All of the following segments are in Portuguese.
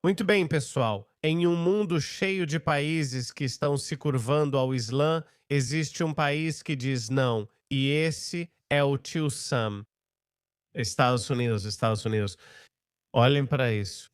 Muito bem, pessoal. Em um mundo cheio de países que estão se curvando ao Islã, existe um país que diz não, e esse é o tio Sam. Estados Unidos, Estados Unidos. Olhem para isso.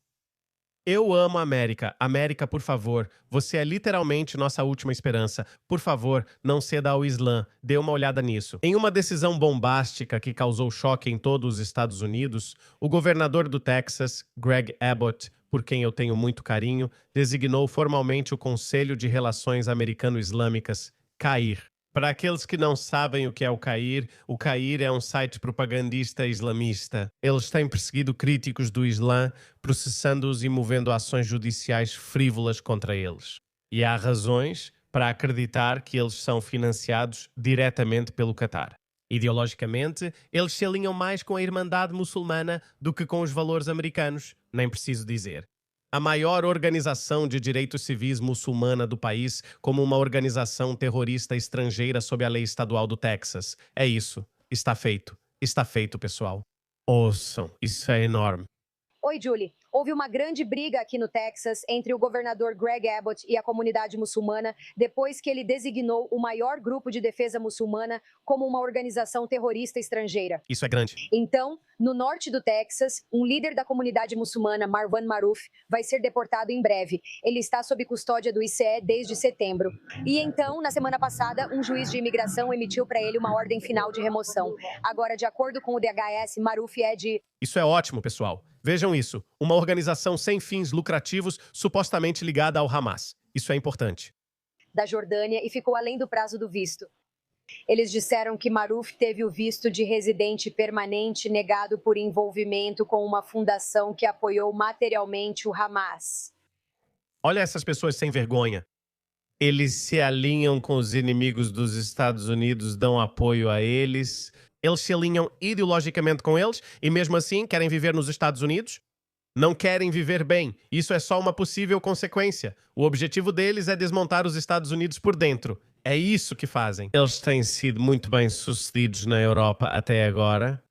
Eu amo a América. América, por favor, você é literalmente nossa última esperança. Por favor, não ceda ao Islã. Dê uma olhada nisso. Em uma decisão bombástica que causou choque em todos os Estados Unidos, o governador do Texas, Greg Abbott, por quem eu tenho muito carinho, designou formalmente o Conselho de Relações Americano-Islâmicas, CAIR. Para aqueles que não sabem o que é o CAIR é um site propagandista islamista. Eles têm perseguido críticos do Islã, processando-os e movendo ações judiciais frívolas contra eles. E há razões para acreditar que eles são financiados diretamente pelo Catar. Ideologicamente, eles se alinham mais com a Irmandade Muçulmana do que com os valores americanos, nem preciso dizer. A maior organização de direitos civis muçulmana do país como uma organização terrorista estrangeira sob a lei estadual do Texas. É isso. Está feito. Está feito, pessoal. Ouçam, isso é enorme. Oi, Julie. Houve uma grande briga aqui no Texas entre o governador Greg Abbott e a comunidade muçulmana depois que ele designou o maior grupo de defesa muçulmana como uma organização terrorista estrangeira. Isso é grande. Então, no norte do Texas, um líder da comunidade muçulmana, Marwan Maruf, vai ser deportado em breve. Ele está sob custódia do ICE desde setembro. E então, na semana passada, um juiz de imigração emitiu para ele uma ordem final de remoção. Agora, de acordo com o DHS, Maruf é de... Isso é ótimo, pessoal. Vejam isso. Uma organização sem fins lucrativos, supostamente ligada ao Hamas. Isso é importante. Da Jordânia e ficou além do prazo do visto. Eles disseram que Maruf teve o visto de residente permanente negado por envolvimento com uma fundação que apoiou materialmente o Hamas. Olha essas pessoas sem vergonha. Eles se alinham com os inimigos dos Estados Unidos, dão apoio a eles. Eles se alinham ideologicamente com eles e, mesmo assim, querem viver nos Estados Unidos? Não querem viver bem. Isso é só uma possível consequência. O objetivo deles é desmontar os Estados Unidos por dentro. É isso que fazem. Eles têm sido muito bem-sucedidos na Europa até agora.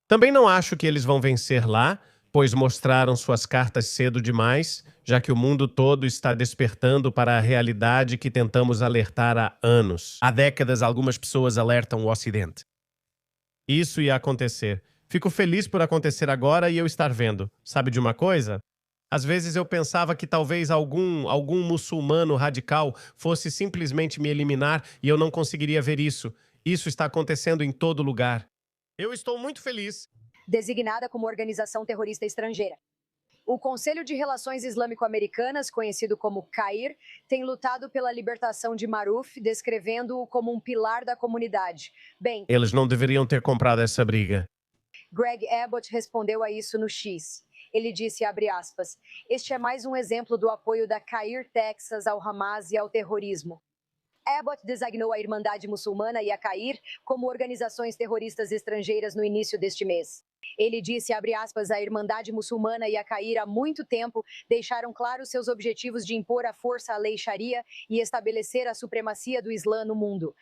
Também não acho que eles vão vencer lá, pois mostraram suas cartas cedo demais, já que o mundo todo está despertando para a realidade que tentamos alertar há anos. Há décadas, algumas pessoas alertam o Ocidente. Isso ia acontecer. Fico feliz por acontecer agora e eu estar vendo. Sabe de uma coisa? Às vezes eu pensava que talvez algum muçulmano radical fosse simplesmente me eliminar e eu não conseguiria ver isso. Isso está acontecendo em todo lugar. Eu estou muito feliz. Designada como organização terrorista estrangeira. O Conselho de Relações Islâmico-Americanas, conhecido como CAIR, tem lutado pela libertação de Maruf, descrevendo-o como um pilar da comunidade. Bem, Eles não deveriam ter comprado essa briga. Greg Abbott respondeu a isso no X. Ele disse, abre aspas, este é mais um exemplo do apoio da CAIR Texas ao Hamas e ao terrorismo. Abbott designou a Irmandade Muçulmana e a CAIR como organizações terroristas estrangeiras no início deste mês. Ele disse, abre aspas, a Irmandade Muçulmana e a CAIR há muito tempo deixaram claros seus objetivos de impor à força a lei Sharia e estabelecer a supremacia do Islã no mundo.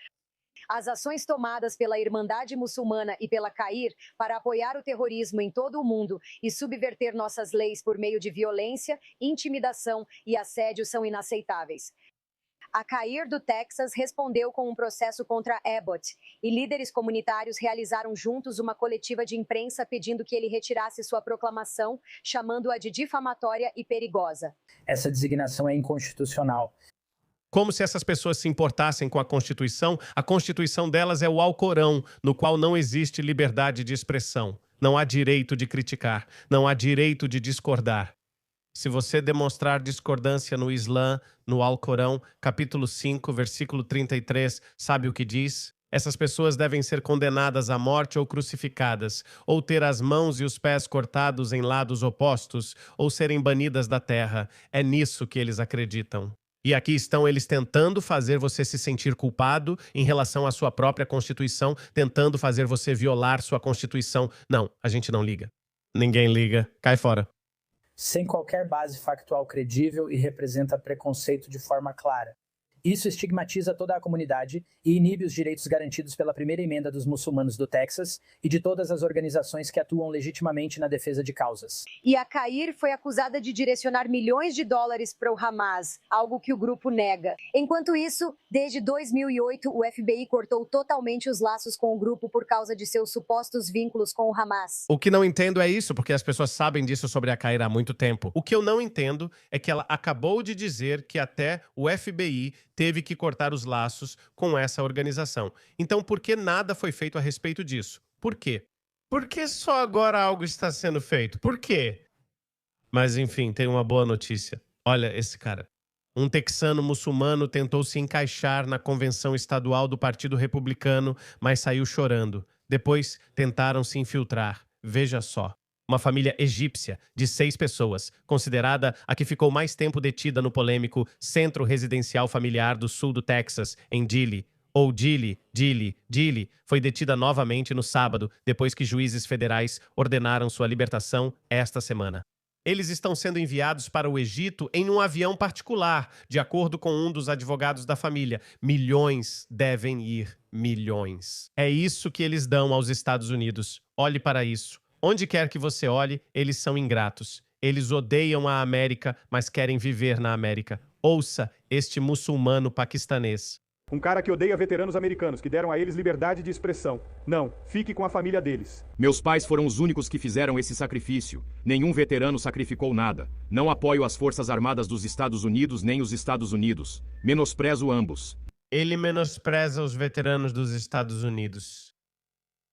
As ações tomadas pela Irmandade Muçulmana e pela CAIR para apoiar o terrorismo em todo o mundo e subverter nossas leis por meio de violência, intimidação e assédio são inaceitáveis. A CAIR do Texas respondeu com um processo contra Abbott e líderes comunitários realizaram juntos uma coletiva de imprensa pedindo que ele retirasse sua proclamação, chamando-a de difamatória e perigosa. Essa designação é inconstitucional. Como se essas pessoas se importassem com a Constituição delas é o Alcorão, no qual não existe liberdade de expressão. Não há direito de criticar, não há direito de discordar. Se você demonstrar discordância no Islã, no Alcorão, capítulo 5, versículo 33, sabe o que diz? Essas pessoas devem ser condenadas à morte ou crucificadas, ou ter as mãos e os pés cortados em lados opostos, ou serem banidas da terra. É nisso que eles acreditam. E aqui estão eles tentando fazer você se sentir culpado em relação à sua própria Constituição, tentando fazer você violar sua Constituição. Não, a gente não liga. Ninguém liga. Cai fora. Sem qualquer base factual credível e representa preconceito de forma clara. Isso estigmatiza toda a comunidade e inibe os direitos garantidos pela primeira emenda dos muçulmanos do Texas e de todas as organizações que atuam legitimamente na defesa de causas. E a Cair foi acusada de direcionar milhões de dólares para o Hamas, algo que o grupo nega. Enquanto isso, desde 2008, o FBI cortou totalmente os laços com o grupo por causa de seus supostos vínculos com o Hamas. O que não entendo é isso, porque as pessoas sabem disso sobre a Cair há muito tempo. O que eu não entendo é que ela acabou de dizer que até o FBI teve que cortar os laços com essa organização. Então, por que nada foi feito a respeito disso? Por quê? Por que só agora algo está sendo feito? Por quê? Mas, enfim, tem uma boa notícia. Olha esse cara. Um texano muçulmano tentou se encaixar na convenção estadual do Partido Republicano, mas saiu chorando. Depois, tentaram se infiltrar. Veja só. Uma família egípcia de 6 pessoas, considerada a que ficou mais tempo detida no polêmico Centro Residencial Familiar do Sul do Texas, em Dilley, ou Dilley, foi detida novamente no sábado, depois que juízes federais ordenaram sua libertação esta semana. Eles estão sendo enviados para o Egito em um avião particular, de acordo com um dos advogados da família. Milhões devem ir, milhões. É isso que eles dão aos Estados Unidos. Olhe para isso. Onde quer que você olhe, eles são ingratos. Eles odeiam a América, mas querem viver na América. Ouça este muçulmano paquistanês. Um cara que odeia veteranos americanos, que deram a eles liberdade de expressão. Não, fique com a família deles. Meus pais foram os únicos que fizeram esse sacrifício. Nenhum veterano sacrificou nada. Não apoio as Forças Armadas dos Estados Unidos nem os Estados Unidos. Menosprezo ambos. Ele menospreza os veteranos dos Estados Unidos.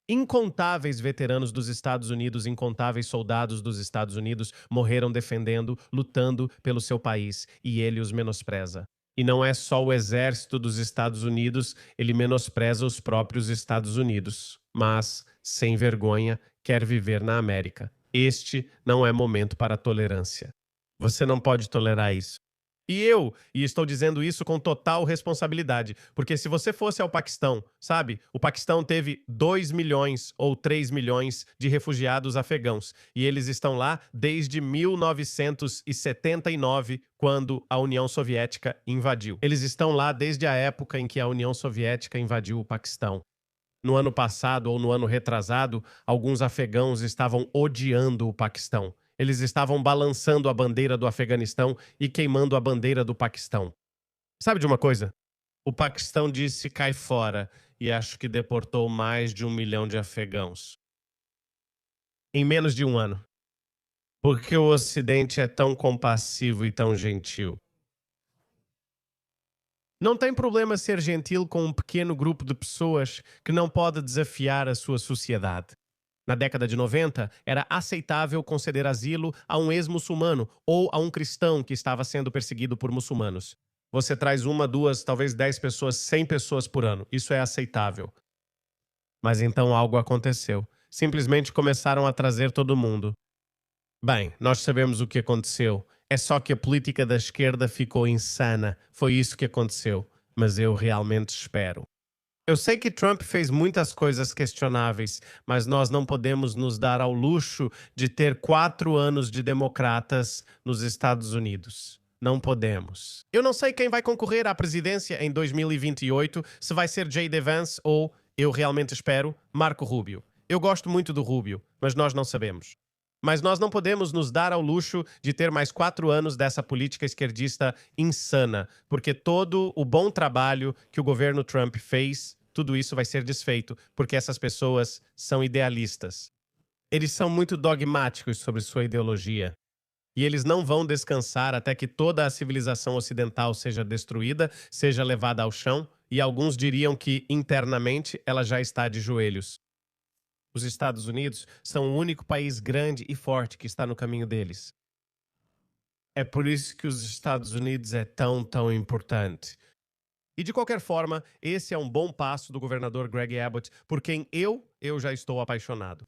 Incontáveis veteranos dos Estados Unidos, incontáveis soldados dos Estados Unidos morreram defendendo, lutando pelo seu país, e ele os menospreza. E não é só o exército dos Estados Unidos, ele menospreza os próprios Estados Unidos. Mas, sem vergonha, quer viver na América. Este não é momento para tolerância. Você não pode tolerar isso. E estou dizendo isso com total responsabilidade, porque se você fosse ao Paquistão, sabe? O Paquistão teve 2 milhões ou 3 milhões de refugiados afegãos, e eles estão lá desde 1979, quando a União Soviética invadiu. Eles estão lá desde a época em que a União Soviética invadiu o Paquistão. No ano passado ou no ano retrasado, alguns afegãos estavam odiando o Paquistão. Eles estavam balançando a bandeira do Afeganistão e queimando a bandeira do Paquistão. Sabe de uma coisa? O Paquistão disse cai fora e acho que deportou mais de 1 milhão de afegãos. Em menos de um ano. Porque o Ocidente é tão compassivo e tão gentil. Não tem problema ser gentil com um pequeno grupo de pessoas que não pode desafiar a sua sociedade. Na década de 90, era aceitável conceder asilo a um ex-muçulmano ou a um cristão que estava sendo perseguido por muçulmanos. Você traz 1, 2, talvez 10 pessoas, 100 pessoas por ano. Isso é aceitável. Mas então algo aconteceu. Simplesmente começaram a trazer todo mundo. Bem, nós sabemos o que aconteceu. É só que a política da esquerda ficou insana. Foi isso que aconteceu. Mas eu realmente espero. Eu sei que Trump fez muitas coisas questionáveis, mas nós não podemos nos dar ao luxo de ter 4 anos de democratas nos Estados Unidos. Não podemos. Eu não sei quem vai concorrer à presidência em 2028, se vai ser J.D. Vance ou, eu realmente espero, Marco Rubio. Eu gosto muito do Rubio, mas nós não sabemos. Mas nós não podemos nos dar ao luxo de ter mais 4 anos dessa política esquerdista insana, porque todo o bom trabalho que o governo Trump fez, tudo isso vai ser desfeito, porque essas pessoas são idealistas. Eles são muito dogmáticos sobre sua ideologia. E eles não vão descansar até que toda a civilização ocidental seja destruída, seja levada ao chão, e alguns diriam que, internamente, ela já está de joelhos. Os Estados Unidos são o único país grande e forte que está no caminho deles. É por isso que os Estados Unidos é tão importante. E de qualquer forma, esse é um bom passo do governador Greg Abbott, por quem eu já estou apaixonado.